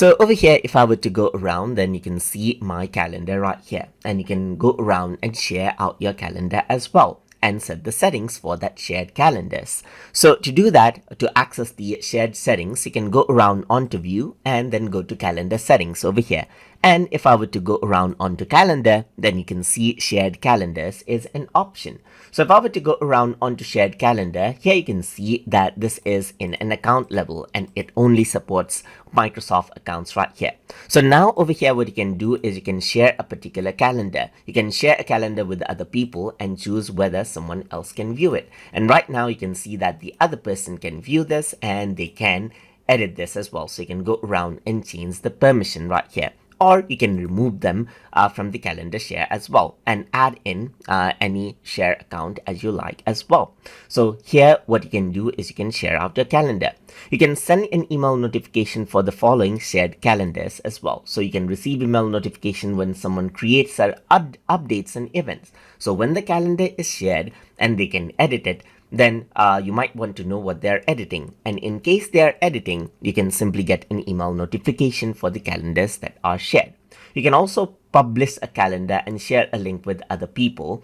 So over here, if I were to go around, then you can see my calendar right here, and you can go around and share out your calendar as well and set the settings for that shared calendars. So to do that, to access the shared settings, you can go around onto view and then go to calendar settings over here. And if I were to go around onto calendar, then you can see shared calendars is an option. So if I were to go around onto shared calendar, here you can see that this is in an account level and it only supports Microsoft accounts right here. So now over here, what you can do is you can share a particular calendar. You can share a calendar with other people and choose whether someone else can view it. And right now you can see that the other person can view this and they can edit this as well. So you can go around and change the permission right here, or you can remove them from the calendar share as well and add in any share account as you like as well. So here what you can do is you can share out your calendar. You can send an email notification for the following shared calendars as well. So you can receive email notification when someone creates updates and events. So when the calendar is shared and they can edit it, then you might want to know what they're editing. And in case they're editing, you can simply get an email notification for the calendars that are shared. You can also publish a calendar and share a link with other people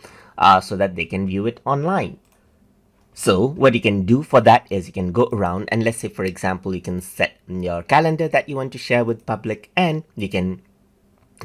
so that they can view it online. So what you can do for that is you can go around and let's say, for example, you can set your calendar that you want to share with public, and you can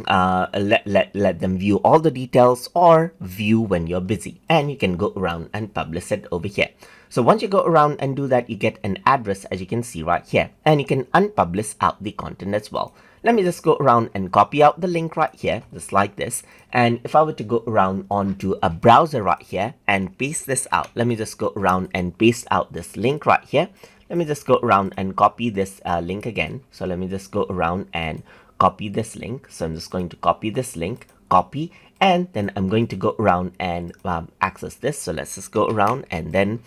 let them view all the details or view when you're busy, and you can go around and publish it over here. So once you go around and do that, you get an address as you can see right here, and you can unpublish out the content as well. Let me just go around and copy out the link right here, just like this. And if I were to go around onto a browser right here and paste this out, let me just go around and paste out this link right here. Let me just go around and copy this link again. So let me just go around and copy this link. So I'm just going to copy this link, copy, and then I'm going to go around and access this. So let's just go around and then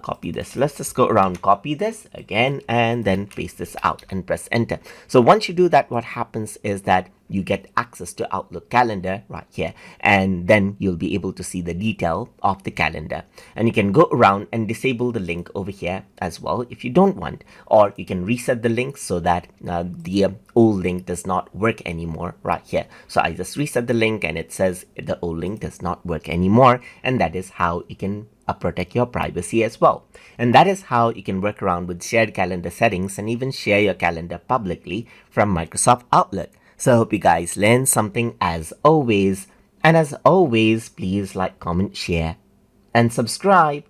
copy this. Let's just go around, copy this again, and then paste this out and press enter. So once you do that, what happens is that you get access to Outlook calendar right here, and then you'll be able to see the detail of the calendar. And you can go around and disable the link over here as well if you don't want, or you can reset the link so that the old link does not work anymore right here. So I just reset the link and it says the old link does not work anymore, and that is how you can protect your privacy as well. And that is how you can work around with shared calendar settings and even share your calendar publicly from Microsoft Outlook. So I hope you guys learned something as always. And as always, please like, comment, share, and subscribe.